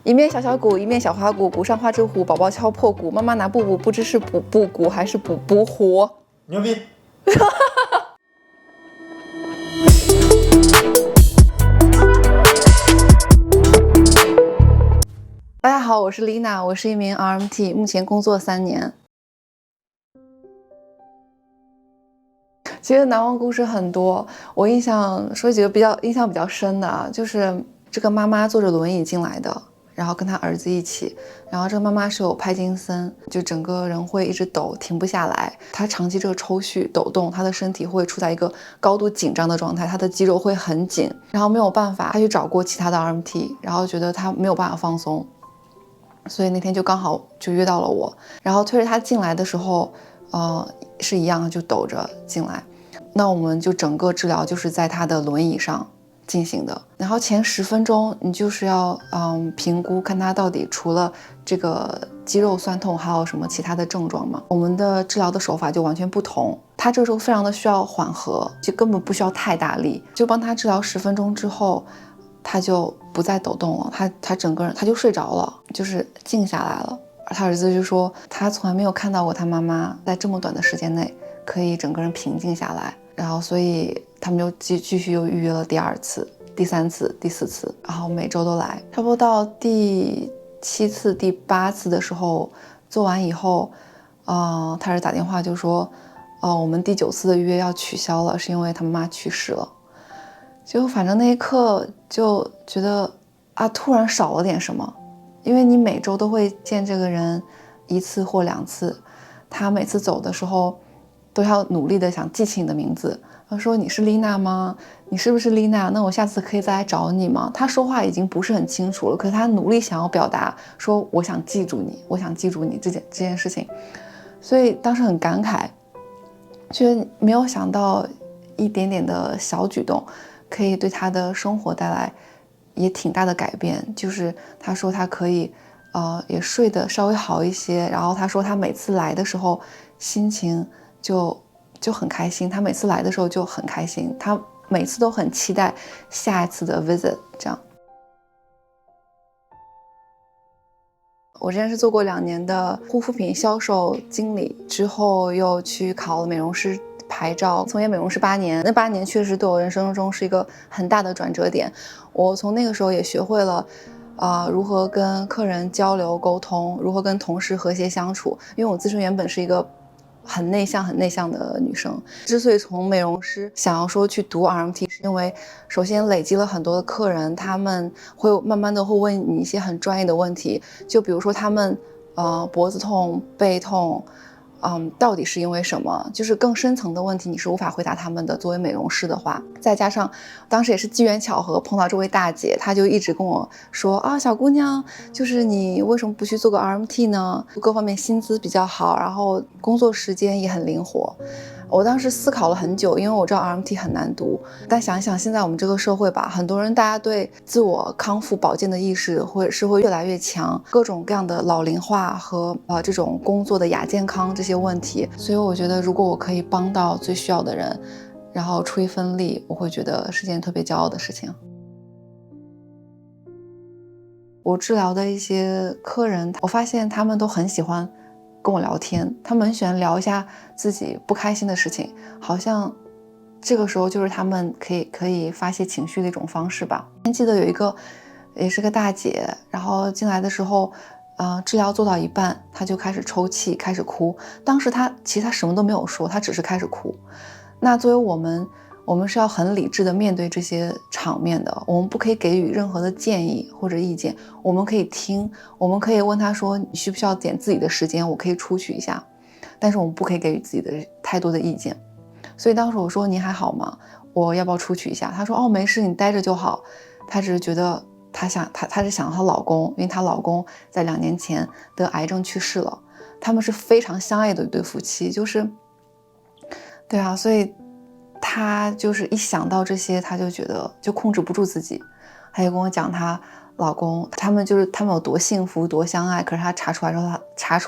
一面小小鼓，一面小花鼓，鼓上花枝虎，宝宝敲破鼓，妈妈拿布补，不知是补布鼓还是补虎。牛逼！大家好，我是 Lina， 我是一名 RMT， 目前工作3年。其实难忘故事很多，我说几个印象比较深的啊，就是这个妈妈坐着轮椅进来的，然后跟她儿子一起，然后这个妈妈是有帕金森，就整个人会一直抖，停不下来。她长期这个抽搐抖动，她的身体会处在一个高度紧张的状态，她的肌肉会很紧，然后没有办法，她去找过其他的 RMT， 然后觉得她没有办法放松，所以那天就刚好就约到了我，然后推着她进来的时候，是一样就抖着进来。那我们就整个治疗就是在他的轮椅上进行的，然后前10分钟你就是要评估看他到底除了这个肌肉酸痛还有什么其他的症状吗？我们的治疗的手法就完全不同，他这个时候非常的需要缓和，就根本不需要太大力，就帮他治疗10分钟之后，他就不再抖动了，他整个人他就睡着了，就是静下来了。他儿子就说他从来没有看到过他妈妈在这么短的时间内可以整个人平静下来，然后所以他们就继续又预约了第2次、第3次、第4次，然后每周都来。差不多到第7次、第8次的时候做完以后，他儿子打电话就说，我们第9次的预约要取消了，是因为他妈妈去世了。就反正那一刻就觉得突然少了点什么，因为你每周都会见这个人1次或2次，他每次走的时候都要努力的想记起你的名字，他说你是丽娜吗？你是不是丽娜？那我下次可以再来找你吗？他说话已经不是很清楚了，可是他努力想要表达说我想记住你，我想记住你这件事情，所以当时很感慨，觉得没有想到一点点的小举动可以对他的生活带来也挺大的改变。就是他说他可以也睡得稍微好一些，然后他说他每次来的时候心情就很开心，他每次来的时候就很开心，他每次都很期待下一次的 visit。 这样，我之前是做过2年的护肤品销售经理，之后又去考了美容师牌照，从业美容师8年，那8年确实对我人生中是一个很大的转折点。我从那个时候也学会了如何跟客人交流沟通，如何跟同事和谐相处，因为我自身原本是一个很内向的女生。之所以从美容师想要说去读 RMT， 是因为首先累积了很多的客人，他们会慢慢的会问你一些很专业的问题，就比如说他们脖子痛、背痛，到底是因为什么，就是更深层的问题你是无法回答他们的，作为美容师的话。再加上当时也是机缘巧合碰到这位大姐，她就一直跟我说小姑娘，就是你为什么不去做个 RMT 呢？各方面薪资比较好，然后工作时间也很灵活。我当时思考了很久，因为我知道 RMT 很难读，但想想现在我们这个社会吧，很多人大家对自我康复保健的意识会越来越强，各种各样的老龄化和这种工作的亚健康这些问题，所以我觉得如果我可以帮到最需要的人，然后出一份力，我会觉得是件特别骄傲的事情。我治疗的一些客人，我发现他们都很喜欢跟我聊天，他们很喜欢聊一下自己不开心的事情，好像这个时候就是他们可以发泄情绪的一种方式吧。记得有一个也是个大姐，然后进来的时候治疗做到一半，她就开始抽泣，开始哭。当时其实她什么都没有说，她只是开始哭。那作为我们是要很理智的面对这些场面的，我们不可以给予任何的建议或者意见，我们可以听，我们可以问他说你需不需要点自己的时间，我可以出去一下，但是我们不可以给予自己的太多的意见。所以当时我说你还好吗？我要不要出去一下？她说没事，你待着就好。她只是觉得她是想她老公，因为她老公在2年前得癌症去世了，他们是非常相爱的一对夫妻，就是对啊，所以她就是一想到这些，她就觉得就控制不住自己。她就跟我讲她老公，他们有多幸福多相爱，可是她查出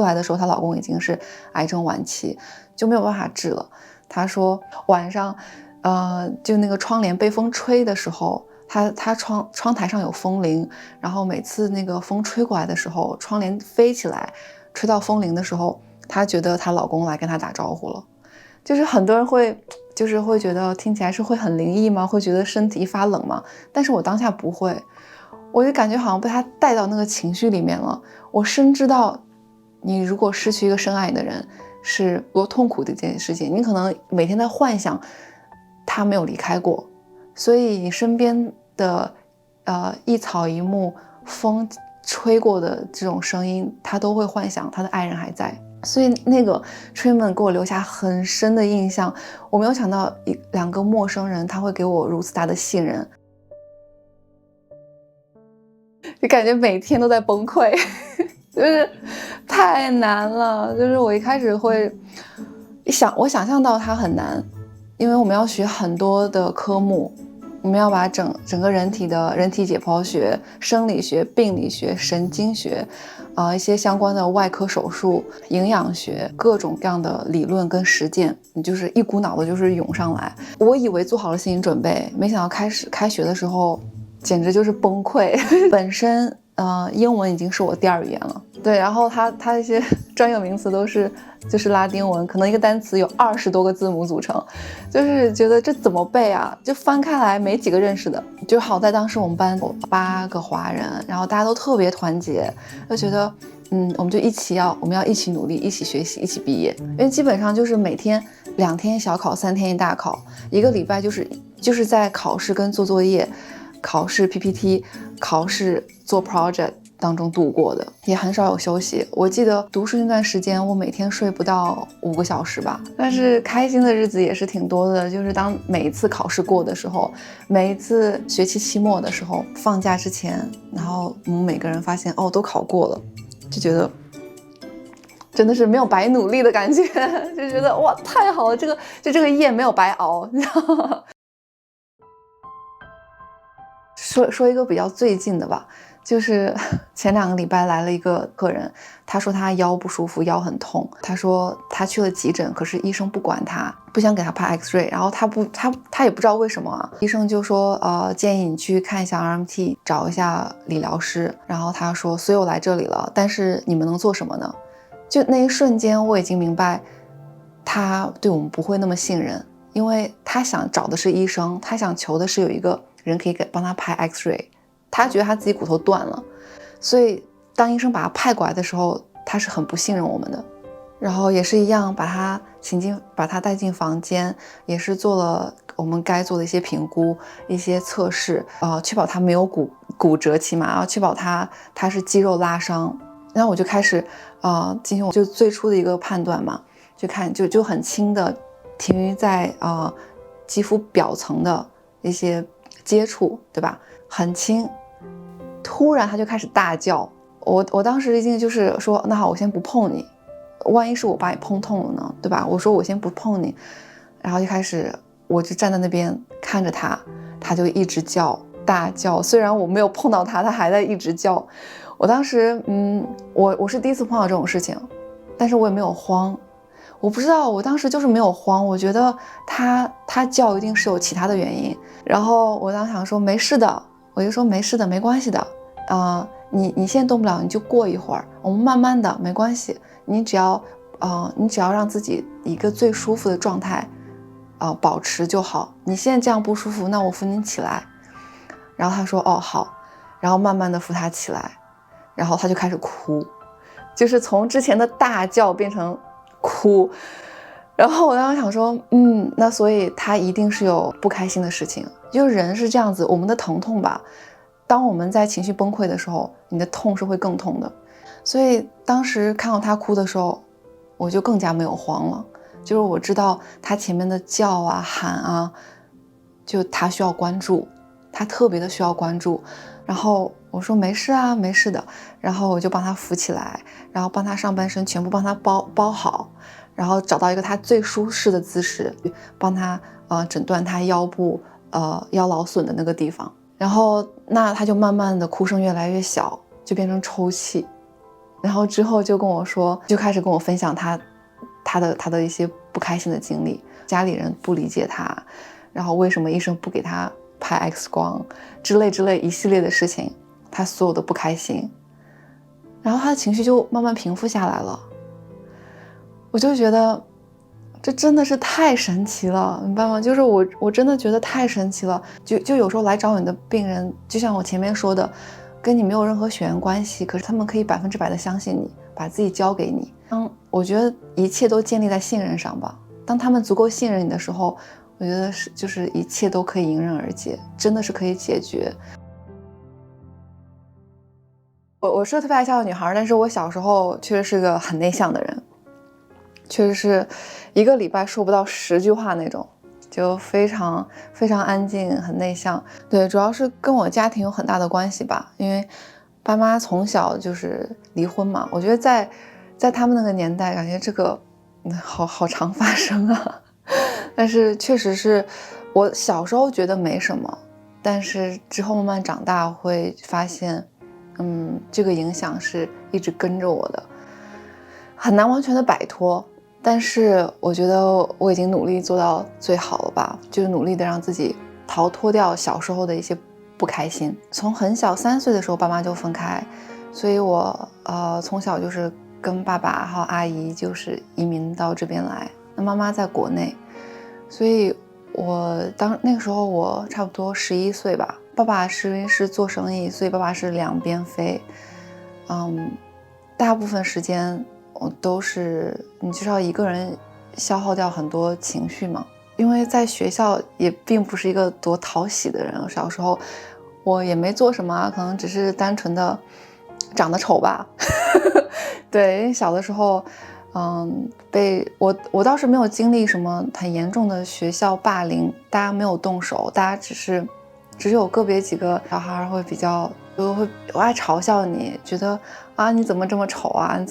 来的时候，她老公已经是癌症晚期，就没有办法治了。她说晚上就那个窗帘被风吹的时候，他窗台上有风铃，然后每次那个风吹过来的时候，窗帘飞起来，吹到风铃的时候，她觉得她老公来跟她打招呼了。就是很多人会觉得听起来是会很灵异吗？会觉得身体一发冷吗？但是我当下不会，我就感觉好像被他带到那个情绪里面了。我深知道，你如果失去一个深爱你的人，是多痛苦的一件事情。你可能每天在幻想他没有离开过，所以你身边的一草一木，风吹过的这种声音，他都会幻想他的爱人还在。所以那个 treatment 给我留下很深的印象。我没有想到两个陌生人他会给我如此大的信任，就感觉每天都在崩溃就是太难了。就是我一开始会我想象到它很难，因为我们要学很多的科目，我们要把整个人体的人体解剖学、生理学、病理学、神经学一些相关的外科手术、营养学，各种各样的理论跟实践，你就是一股脑的就是涌上来。我以为做好了心理准备，没想到开学的时候简直就是崩溃本身英文已经是我第二语言了，对，然后它一些专有名词都是就是拉丁文，可能一个单词有20多个字母组成，就是觉得这怎么背啊？就翻开来没几个认识的。就好在当时我们班有8个华人，然后大家都特别团结，就觉得我们就我们要一起努力，一起学习，一起毕业。因为基本上就是每天2天小考，3天一大考，一个礼拜就是在考试跟做作业、考试 PPT、考试做 project 当中度过的，也很少有休息。我记得读书那段时间，我每天睡不到5个小时吧，但是开心的日子也是挺多的。就是当每一次考试过的时候，每一次学期期末的时候，放假之前，然后我们每个人发现都考过了，就觉得真的是没有白努力的感觉就觉得哇太好了，这个夜没有白熬你知道吗？说一个比较最近的吧，就是前2个礼拜来了一个客人，他说他腰不舒服，腰很痛，他说他去了急诊，可是医生不管他，不想给他拍 X-ray， 然后他也不知道为什么啊，医生就说建议你去看一下 RMT， 找一下理疗师，然后他说所以我来这里了，但是你们能做什么呢？就那一瞬间我已经明白他对我们不会那么信任，因为他想找的是医生，他想求的是有一个人可以帮他拍 X-ray， 他觉得他自己骨头断了，所以当医生把他派过来的时候，他是很不信任我们的。然后也是一样，把他带进房间，也是做了我们该做的一些评估、一些测试，确保他没有骨折，起码要确保他是肌肉拉伤。然后我就开始进行我就最初的一个判断嘛，就看就很轻的停于在肌肤表层的一些接触，对吧？很轻。突然他就开始大叫，我当时一定就是说，那好，我先不碰你，万一是我把你碰痛了呢，对吧？我说我先不碰你，然后就开始我就站在那边看着他，他就一直叫，大叫。虽然我没有碰到他，他还在一直叫。我当时我是第一次碰到这种事情，但是我也没有慌。我不知道，我当时就是没有慌，我觉得他叫一定是有其他的原因。然后我当时想说没事的，我就说没事的，没关系的，你现在动不了，你就过一会儿，我们慢慢的，没关系。你只要让自己一个最舒服的状态保持就好。你现在这样不舒服，那我扶你起来。然后他说好，然后慢慢的扶他起来，然后他就开始哭，就是从之前的大叫变成哭。然后我当时想说那所以他一定是有不开心的事情。就是人是这样子，我们的疼痛吧，当我们在情绪崩溃的时候，你的痛是会更痛的。所以当时看到他哭的时候，我就更加没有慌了。就是我知道他前面的叫啊喊啊，就他需要关注，他特别的需要关注。然后我说没事啊，没事的。然后我就帮他扶起来，然后帮他上半身全部帮他包好，然后找到一个他最舒适的姿势，帮他诊断他腰部腰劳损的那个地方。然后那他就慢慢的哭声越来越小，就变成抽泣。然后之后就跟我说，就开始跟我分享他的一些不开心的经历，家里人不理解他，然后为什么医生不给他拍 X 光之类一系列的事情，他所有的不开心，然后他的情绪就慢慢平复下来了。我就觉得这真的是太神奇了，明白吗？就是我真的觉得太神奇了。就有时候来找你的病人，就像我前面说的，跟你没有任何血缘关系，可是他们可以100%的相信你，把自己交给你。我觉得一切都建立在信任上吧。当他们足够信任你的时候，我觉得就是一切都可以迎刃而解，真的是可以解决。我是个特别爱笑的女孩，但是我小时候确实是个很内向的人，确实是1个礼拜说不到10句话那种，就非常非常安静，很内向。对，主要是跟我家庭有很大的关系吧，因为爸妈从小就是离婚嘛。我觉得在他们那个年代，感觉这个好常发生啊。但是确实是我小时候觉得没什么，但是之后慢慢长大会发现，这个影响是一直跟着我的，很难完全的摆脱。但是我觉得我已经努力做到最好了吧，就是努力的让自己逃脱掉小时候的一些不开心。从很小3岁的时候爸妈就分开，所以我从小就是跟爸爸还有阿姨就是移民到这边来，那妈妈在国内，所以那个时候我差不多11岁吧。爸爸是做生意，所以爸爸是2边飞，大部分时间我都是你至少一个人消耗掉很多情绪嘛。因为在学校也并不是一个多讨喜的人，小时候我也没做什么，可能只是单纯的长得丑吧。对，因为小的时候我倒是没有经历什么很严重的学校霸凌，大家没有动手，大家只有个别几个小孩会比较会爱嘲笑你，觉得啊你怎么这么丑啊，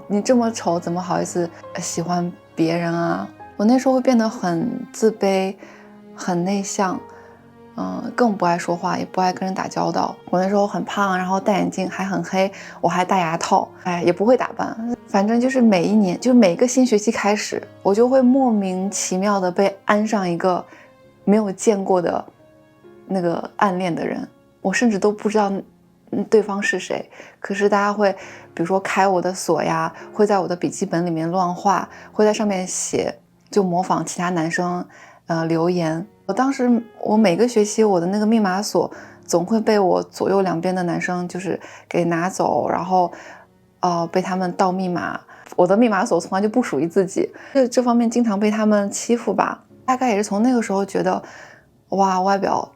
你这么丑怎么好意思喜欢别人啊。我那时候会变得很自卑，很内向，更不爱说话，也不爱跟人打交道。我那时候很胖，然后戴眼镜，还很黑，我还戴牙套，也不会打扮。反正就是每一年，就是每个新学期开始，我就会莫名其妙的被安上一个没有见过的那个暗恋的人，我甚至都不知道对方是谁。可是大家会比如说开我的锁呀，会在我的笔记本里面乱画，会在上面写，就模仿其他男生留言。我每个学期我的那个密码锁总会被我左右两边的男生就是给拿走，然后被他们盗密码。我的密码锁从来就不属于自己，这方面经常被他们欺负吧。大概也是从那个时候觉得，哇，外表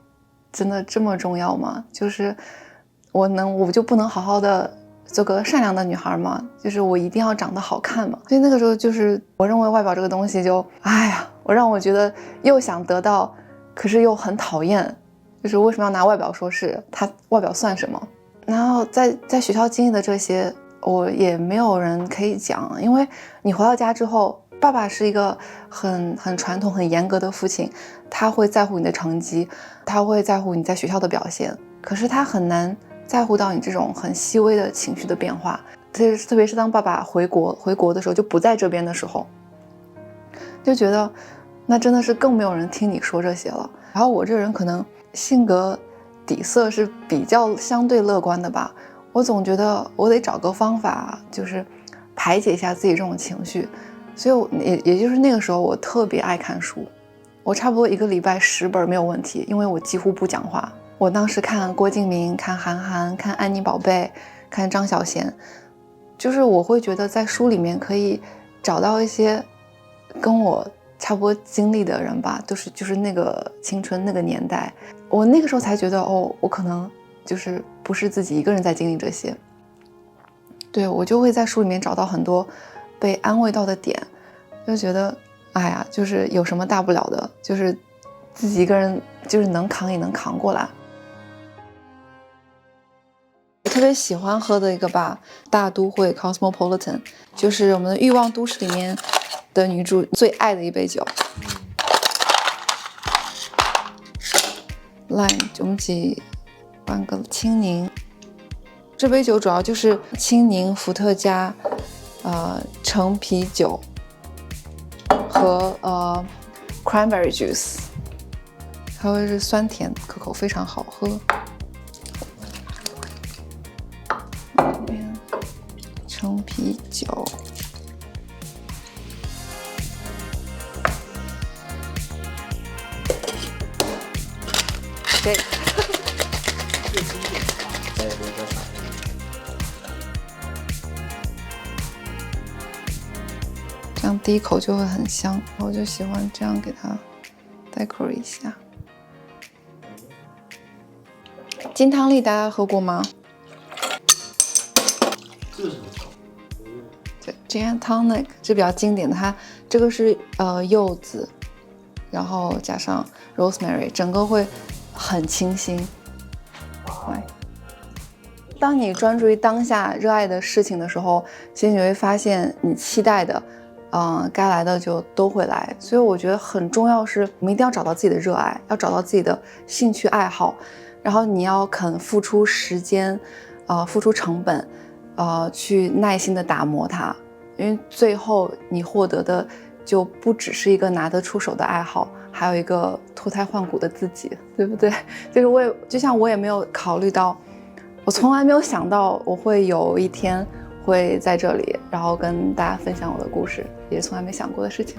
真的这么重要吗？就是我就不能好好的做个善良的女孩吗？就是我一定要长得好看吗？所以那个时候就是我认为外表这个东西就让我觉得又想得到，可是又很讨厌。就是为什么要拿外表说事？他外表算什么？然后在学校经历的这些，我也没有人可以讲，因为你回到家之后，爸爸是一个很传统、很严格的父亲，他会在乎你的成绩，他会在乎你在学校的表现，可是他很难在乎到你这种很细微的情绪的变化。特别是当爸爸回国的时候，就不在这边的时候，就觉得那真的是更没有人听你说这些了。然后我这个人可能性格底色是比较相对乐观的吧，我总觉得我得找个方法，就是排解一下自己这种情绪。所以也就是那个时候我特别爱看书，我差不多1个礼拜10本没有问题，因为我几乎不讲话。我当时看郭敬明，看韩寒，看安妮宝贝，看张小娴，就是我会觉得在书里面可以找到一些跟我差不多经历的人吧，就是那个青春那个年代。我那个时候才觉得我可能就是不是自己一个人在经历这些。对，我就会在书里面找到很多被安慰到的点，就觉得就是有什么大不了的，就是自己一个人就是能扛也能扛过来。我特别喜欢喝的一个吧，大都会 Cosmopolitan， 就是我们的欲望都市里面的女主最爱的一杯酒。lime 我们换个青柠，这杯酒主要就是青柠、伏特加、橙啤酒和cranberry juice，它会是酸甜可口，非常好喝。里面橙啤酒。对。这样第一口就会很香，我就喜欢这样给它 decor 一下。金汤力大家喝过吗？这是什么汤？对 ，Gin Tonic 这比较经典的，它这个是柚子，然后加上 rosemary， 整个会很清新。来，当你专注于当下热爱的事情的时候，其实你会发现你期待的。该来的就都会来，所以我觉得很重要是，我们一定要找到自己的热爱，要找到自己的兴趣爱好，然后你要肯付出时间，付出成本，去耐心的打磨它，因为最后你获得的就不只是一个拿得出手的爱好，还有一个脱胎换骨的自己，对不对？就是就像我也没有考虑到，我从来没有想到我会有一天。会在这里，然后跟大家分享我的故事，也是从来没想过的事情。